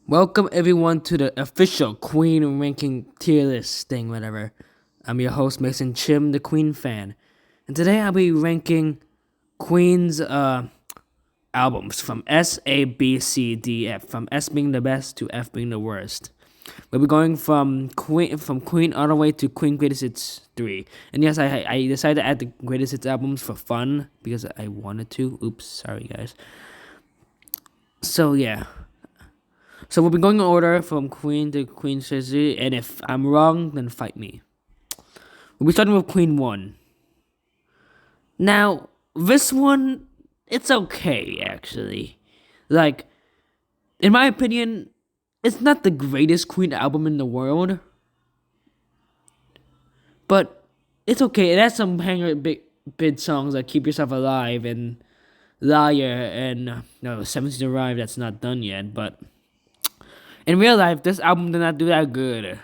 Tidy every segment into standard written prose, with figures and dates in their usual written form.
Welcome everyone to the official Queen ranking tier list thing, whatever. I'm your host Mason Chim, the Queen fan, and today I'll be ranking Queen's albums from S, A, B, C, D, F, from S being the best to F being the worst. We'll be going from Queen all the way to Queen Greatest Hits 3. And yes, I decided to add the Greatest Hits albums for fun because I wanted to. Oops, sorry guys. So yeah. So we'll be going in order from Queen to Queen Tracy, and if I'm wrong, then fight me. We'll be starting with Queen 1. Now, this one, it's okay, actually. Like, in my opinion, it's not the greatest Queen album in the world, but it's okay. It has some big songs like Keep Yourself Alive and Liar and no, 17 Arrive, that's not done yet, but in real life, this album did not do that good.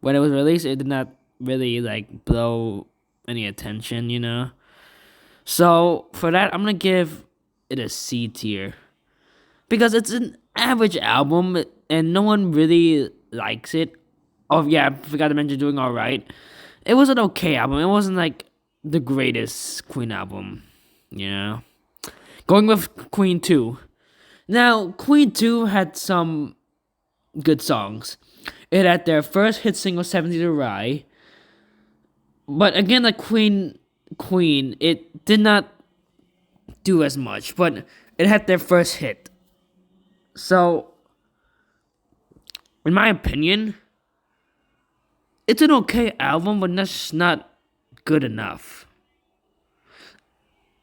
When it was released, it did not really like blow any attention. So for that, I'm gonna give it a C tier because it's an average album and no one really likes it. Oh yeah, I forgot to mention Doing Alright. It was an okay album. It wasn't like the greatest Queen album. Going with Queen 2. Now, Queen 2 had some good songs. It had their first hit single, 70 to Rye. But again, like Queen, it did not do as much, but it had their first hit. So, in my opinion, it's an okay album, but that's not good enough.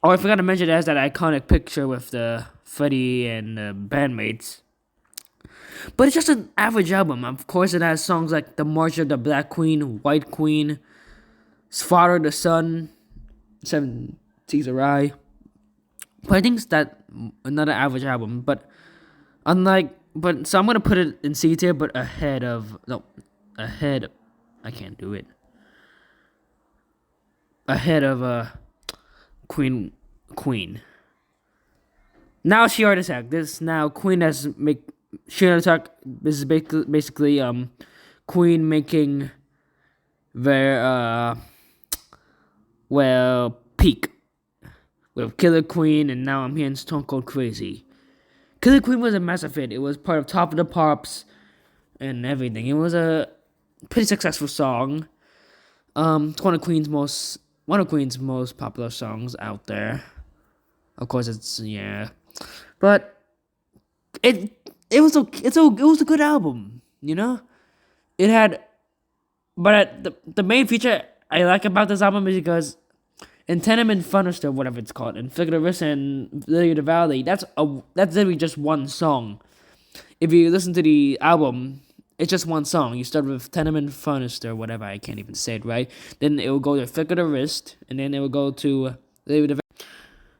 Oh, I forgot to mention, it has that iconic picture with the Freddie and the bandmates. But it's just an average album. Of course, it has songs like The March of the Black Queen, White Queen, Father the Sun, Seven Seas of Rye. But I think it's that another average album. But so I'm gonna put it in C tier, but I can't do it. Ahead of Queen. Now she Heart Attack. This now Queen has make Sheer Attack. This is basically Queen making their peak with Killer Queen, and now I'm hearing Stone Cold Crazy. Killer Queen was a massive hit. It was part of Top of the Pops and everything. It was a pretty successful song. It's one of Queen's most popular songs out there. Of course, but it was okay. It was a good album. It had, but the main feature I like about this album is because in Tenement Funnister, whatever it's called, and Flicker the Wrist and Lily of the Valley, that's literally just one song. If you listen to the album, it's just one song. You start with Tenement Funnister, whatever, I can't even say it right. Then it will go to Flicker the Wrist, and then it will go to Lily of the Valley.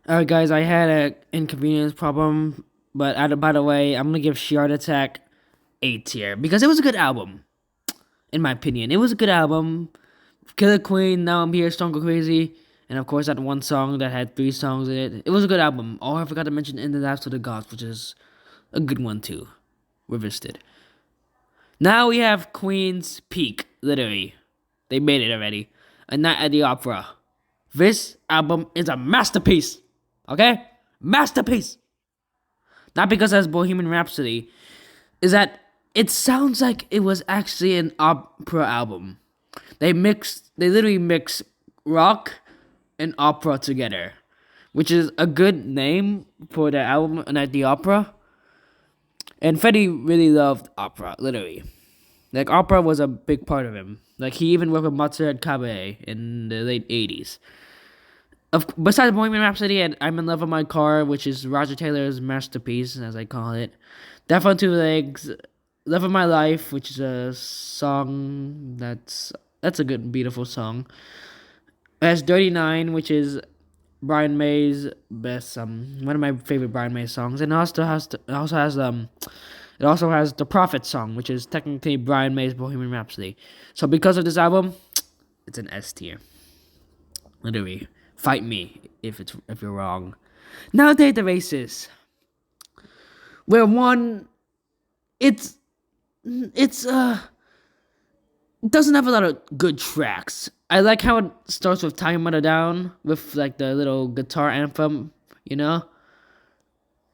Alright guys, I had an inconvenience problem, but by the way, I'm gonna give Heart Attack A tier because it was a good album. In my opinion, it was a good album. Killer Queen, Now I'm Here, Stone Cold Crazy, and of course that one song that had 3 songs in it. It was a good album. Oh, I forgot to mention In the Laps of the Gods, which is a good one too. Revisited. Now we have Queen's peak, literally. They made it already. A Night at the Opera. This album is a masterpiece. Okay? Masterpiece. Not because it has Bohemian Rhapsody. Is that it sounds like it was actually an opera album. They literally mix rock and opera together, which is a good name for the album, A Night at the Opera. And Freddie really loved opera, literally. Like, opera was a big part of him. Like, he even worked with Mozart Cabaret in the late 80s. Besides Bohemian Rhapsody and I'm in Love with My Car, which is Roger Taylor's masterpiece, as I call it. Death on Two Legs, Love of My Life, which is a song that's a good, beautiful song. It has Dirty Nine, which is Brian May's best, one of my favorite Brian May songs, and it also has the Prophet song, which is technically Brian May's Bohemian Rhapsody. So because of this album, it's an S tier. Literally, fight me if you're wrong. Now, Date the Races. Where one it's it's it doesn't have a lot of good tracks. I like how it starts with Time Mother Down with like the little guitar anthem, you know?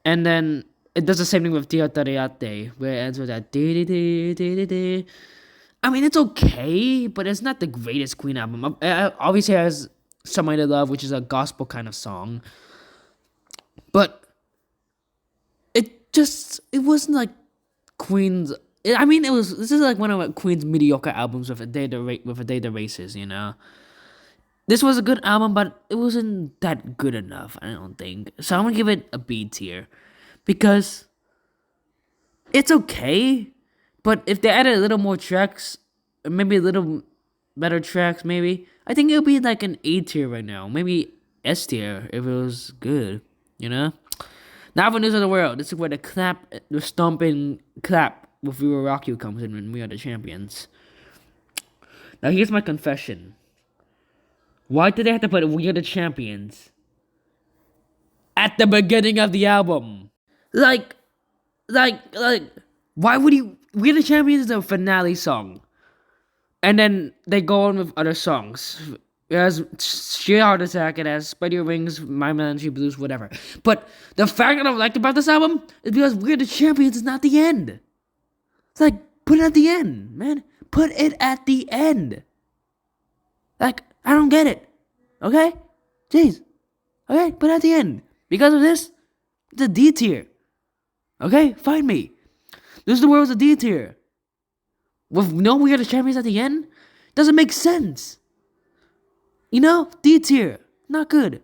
And then it does the same thing with Dia Tariate, where it ends with that dee dee dee dee dee dee. I mean, it's okay, but it's not the greatest Queen album. Obviously, it has Somebody to Love, which is a gospel kind of song. But it wasn't like Queen's. I mean, this is like one of Queen's mediocre albums with with a day the races, you know? This was a good album, but it wasn't that good enough, I don't think. So I'm gonna give it a B tier. Because it's okay, but if they added a little more tracks, maybe a little better tracks, maybe I think it would be like an A tier right now, maybe S tier if it was good, you know. Now for news of the world, this is where the stomping clap with We Will Rock You comes in when we are the champions. Now here's my confession: why did they have to put We Are the Champions at the beginning of the album? Like, like, why would you? We Are the Champions is the finale song. And then they go on with other songs. It has Sheer Heart Attack, it has Spread Your Wings, My Melancholy Blues, whatever. But the fact that I liked about this album is because We Are the Champions is not the end. It's like, put it at the end, man. Put it at the end. Like, I don't get it. Okay? Jeez. Okay? Put it at the end. Because of this, it's a D tier. Okay? Find me. This is the world's a D tier. With no We Are the Champions at the end? Doesn't make sense. You know? D tier. Not good.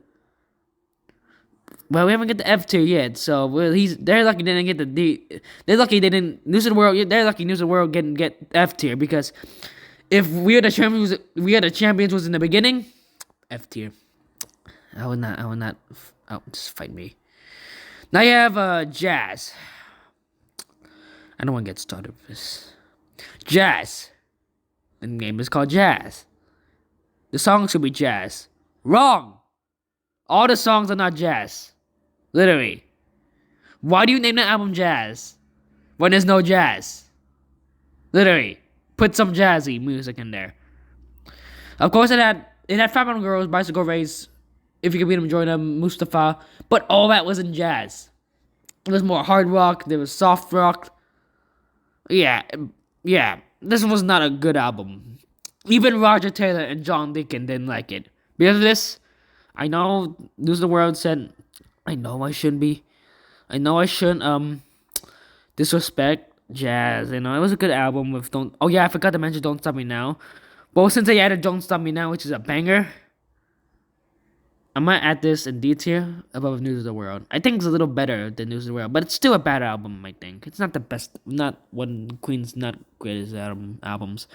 Well, we haven't get the F tier yet, so they're lucky they didn't get the D. They're lucky they didn't News of the World. They're lucky News of the World didn't get F tier because if We Are the Champions was in the beginning, F tier. I would not. Oh, just fight me. Now you have Jazz. I don't want to get started with this. Jazz. The name is called Jazz. The song should be Jazz. Wrong. All the songs are not jazz. Literally. Why do you name the album Jazz when there's no jazz? Literally. Put some jazzy music in there. Of course, it had Fat Mountain Girls, Bicycle Race, If You Could Beat Them, Join Them, Mustafa, but all that was in jazz. There was more hard rock. There was soft rock. Yeah. This was not a good album. Even Roger Taylor and John Deacon didn't like it. Because of this, I know News of the World said, I know I shouldn't disrespect jazz. You know, it was a good album with Don't. Oh yeah, I forgot to mention Don't Stop Me Now. But since they added Don't Stop Me Now, which is a banger, I might add this in D tier above News of the World. I think it's a little better than News of the World, but it's still a bad album, I think. It's not the best, not one Queen's not greatest albums.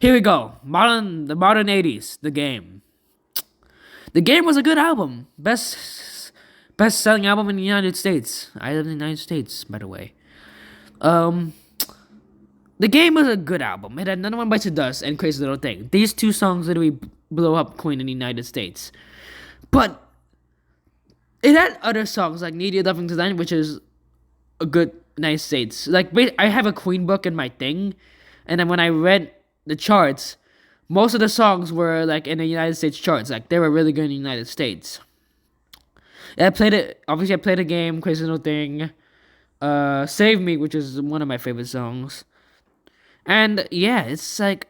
Here we go. The modern 80s, The Game. The Game was a good album. Best selling album in the United States. I live in the United States, by the way. The Game was a good album. It had Another One Bites the Dust and Crazy Little Thing. These two songs literally blew up Queen in the United States. But it had other songs like Need Your Loving Tonight, which is a good, nice states. Like, I have a Queen book in my thing, and then when I read the charts, most of the songs were like in the United States charts. Like, they were really good in the United States. And I played a game, Crazy Little Thing, Save Me, which is one of my favorite songs. And yeah, it's like,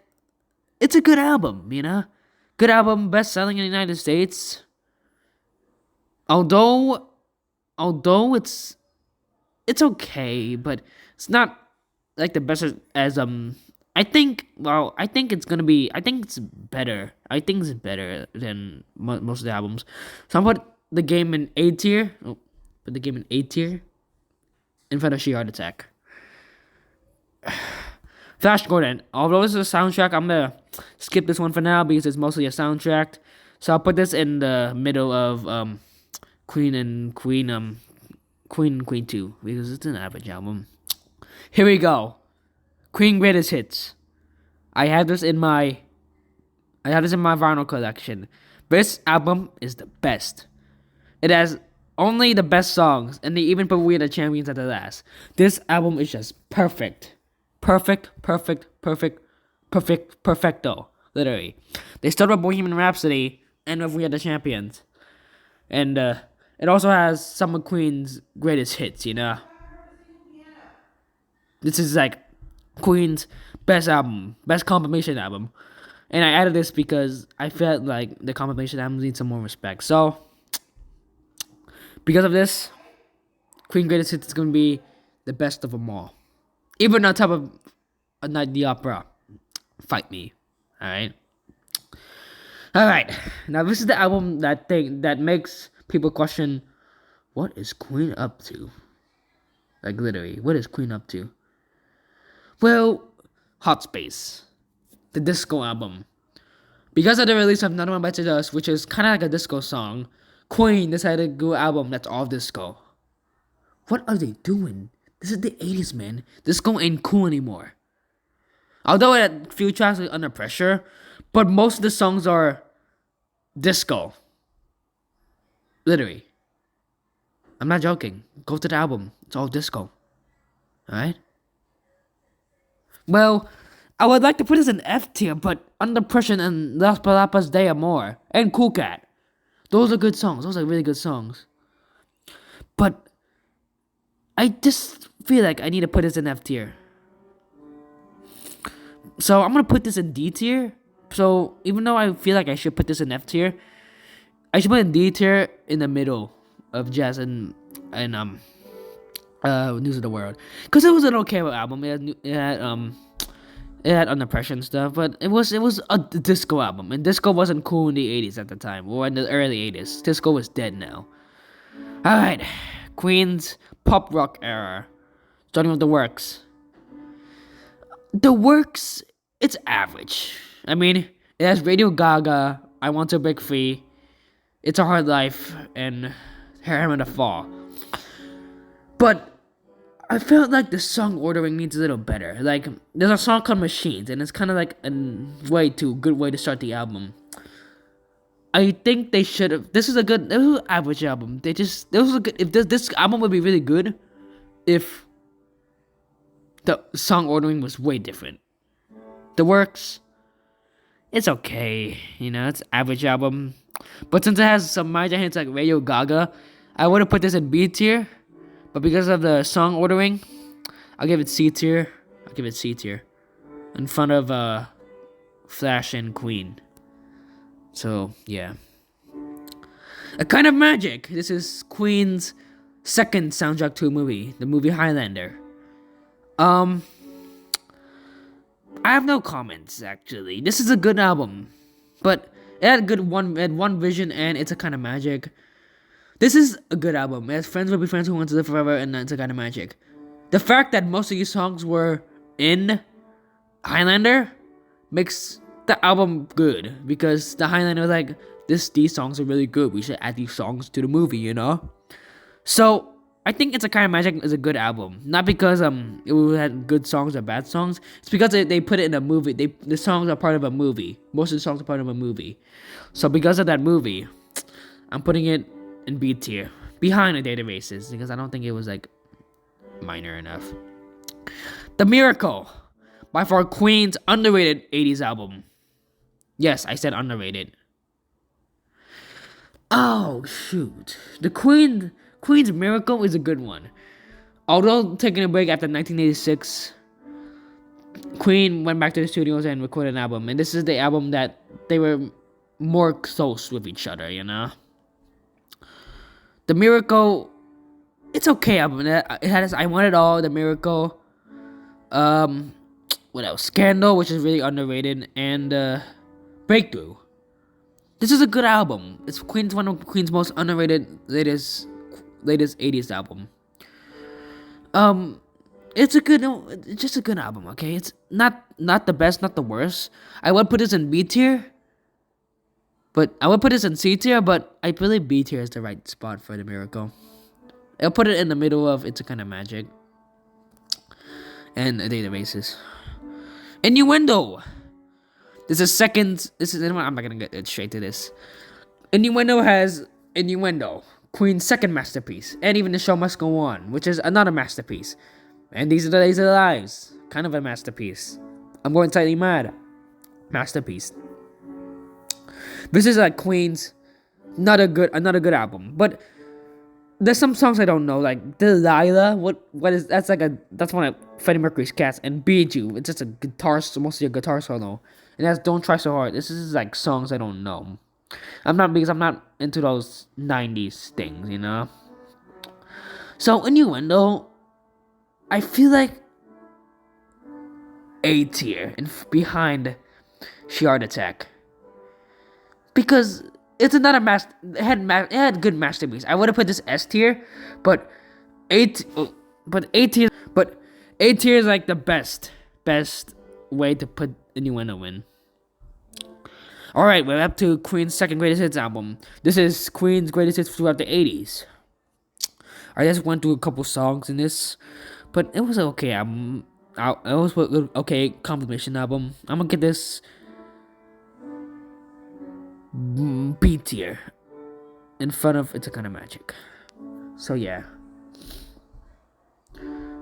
it's a good album, you know? Good album, best selling in the United States. Although it's okay, but it's not like the best as I think it's better. I think it's better than most of the albums. So I'm put the Game in A tier. Put the Game in A tier in front of Sheer Heart Attack. Flash Gordon. Although this is a soundtrack, I'm gonna skip this one for now because it's mostly a soundtrack. So I'll put this in the middle of Queen 2 because it's an average album. Here we go. Queen Greatest Hits. I have this in my vinyl collection. This album is the best. It has only the best songs, and they even put We Are the Champions at the last. This album is just perfect. Perfect, perfect, perfect, perfect, perfecto. Literally. They start with Bohemian Rhapsody and with We Are the Champions. And it also has some of Queen's greatest hits, you know? This is like Queen's best album, best compilation album. And I added this because I felt like the compilation album needs some more respect. So, because of this, Queen Greatest Hits is going to be the best of them all. Even on top of A Night at the Opera. Fight me. Alright? Alright. Now, this is the album that makes people question, what is Queen up to? Like, literally, what is Queen up to? Well, Hot Space. The disco album. Because of the release of Another One Bites the Dust, which is kind of like a disco song, Queen decided to do an album that's all disco. What are they doing? This is the 80s, man. Disco ain't cool anymore. Although it had a few tracks like Under Pressure, but most of the songs are disco. Literally. I'm not joking. Go to the album. It's all disco. Alright? Well, I would like to put this in F tier, but Under Pressure and Las Palapas de Amor and Cool Cat. Those are good songs. Those are really good songs. But I just feel like I need to put this in F tier. So I'm gonna put this in D tier. So even though I feel like I should put this in F tier, I should put in D tier in the middle of Jazz and News of the World, because it was an okay album. It had Under Pressure and stuff, but it was a disco album, and disco wasn't cool in the 80s at the time, or in the early 80s. Disco was dead now. Alright, Queen's pop rock era, starting with The Works. The Works, it's average. I mean, it has Radio Gaga, I Want to Break Free, It's a Hard Life, and Hammer to Fall. But I felt like the song ordering needs a little better. Like, there's a song called Machines, and it's kind of like a good way to start the album. I think they should have. This was an average album. This album would be really good if the song ordering was way different. The Works, it's okay, you know, it's average album. But since it has some major hits like Radio Gaga, I would have put this in B tier. But because of the song ordering, I'll give it C tier. In front of Flash and Queen. So, yeah. A Kind of Magic. This is Queen's second soundtrack to a movie. The movie Highlander. I have no comments, actually. This is a good album. But it had one vision, and It's a Kind of Magic. This is a good album. It has Friends Will Be Friends Who Want to Live Forever and It's a Kind of Magic. The fact that most of these songs were in Highlander makes the album good. Because the Highlander was like, these songs are really good. We should add these songs to the movie, you know? So, I think It's a Kind of Magic is a good album. Not because it had good songs or bad songs. It's because they put it in a movie. The songs are part of a movie. Most of the songs are part of a movie. So, because of that movie, I'm putting it in B tier, behind the databases, because I don't think it was like minor enough. The Miracle, by far Queen's underrated 80s album. Yes, I said underrated. Oh shoot, the Queen's Miracle is a good one. Although taking a break after 1986, Queen went back to the studios and recorded an album, and this is the album that they were more close with each other, you know. The Miracle, it's okay album. It has I Want It All, The Miracle, what else? Scandal, which is really underrated, and Breakthrough. This is a good album. It's one of Queen's most underrated latest 80s album. It's just a good album, okay? It's not the best, not the worst. I would put this in B tier. But I would put this in C tier, but I believe B tier is the right spot for The Miracle. I'll put it in the middle of It's a Kind of Magic and Databases. Innuendo. I'm not gonna get straight to this. Innuendo has Innuendo, Queen's second masterpiece, and even The Show Must Go On, which is another masterpiece. And These Are the Days of Our Lives, kind of a masterpiece. I'm Going Slightly Mad, masterpiece. This is like Queen's another good album, but there's some songs I don't know, like Delilah. What is that's one of Freddie Mercury's cats, and Beat You. It's just a guitar, mostly a guitar solo, and that's Don't Try So Hard. This is like songs I don't know. I'm not into those '90s things, you know. So Innuendo, I feel like A tier and behind Heart Attack, because it's another it had good masterpiece. I would have put this S tier, but A tier is like the best way to put Innuendo in. All right, we're up to Queen's second greatest hits album. This is Queen's greatest hits throughout the 80s. I just went through a couple songs in this, but it was okay album. It was okay compilation album. I'm gonna get this B tier in front of It's a Kind of Magic. So yeah.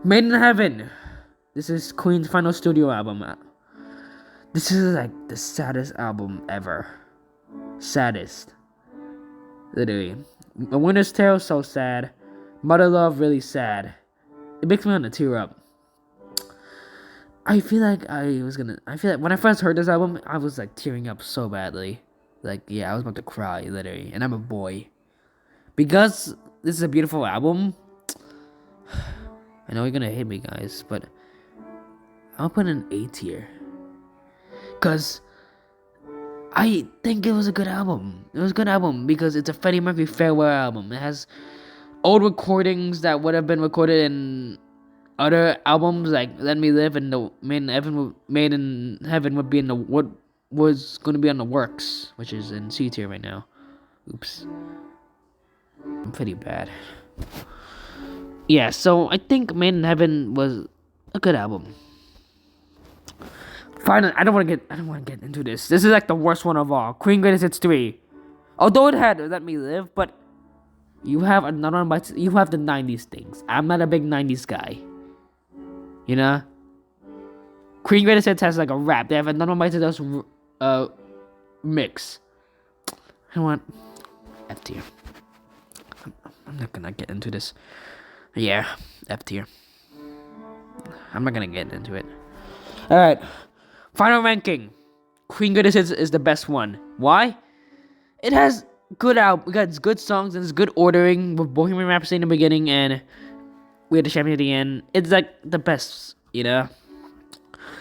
Made in Heaven. This is Queen's final studio album. This is like the saddest album ever. Saddest. Literally. A Winter's Tale, so sad. Mother Love, really sad. It makes me want to tear up. I feel like when I first heard this album, I was like tearing up so badly. Like, yeah, I was about to cry, literally. And I'm a boy. Because this is a beautiful album. I know you're gonna hate me, guys, but I'll put an A tier. Because I think it was a good album. It was a good album because it's a Freddie Mercury farewell album. It has old recordings that would have been recorded in other albums, like Let Me Live and the Made in Heaven would be in the what was going to be on the Works, which is in C tier right now. Oops. I'm pretty bad. Yeah, so I think Made in Heaven was a good album. Finally, I don't want to get into this. This is like the worst one of all. Queen Greatest Hits 3. Although it had Let Me Live, but you have another one. You have the 90s things. I'm not a big 90s guy. You know? Queen Greatest Hits has like a rap. They have another one bites us mix. I want F tier. I'm not gonna get into this. Yeah, F tier. I'm not gonna get into it. Alright. Final ranking. Queen Greatest Hits is the best one. Why? It has good songs and it's good ordering with Bohemian Rhapsody in the beginning and We Are the Champion at the end. It's like the best, you know.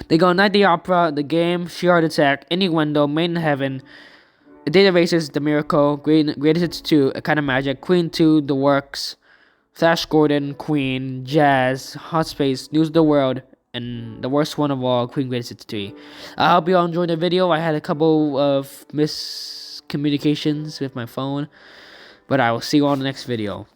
They go Night the Opera, The Game, Heart Attack, Innuendo, Made in Heaven, A Day of Races, The Miracle, Greatest Hits 2, A Kind of Magic, Queen 2, The Works, Flash Gordon, Queen, Jazz, Hot Space, News of the World, and the worst one of all, Queen Greatest Hits 3. I hope you all enjoyed the video. I had a couple of miscommunications with my phone, but I will see you all in the next video.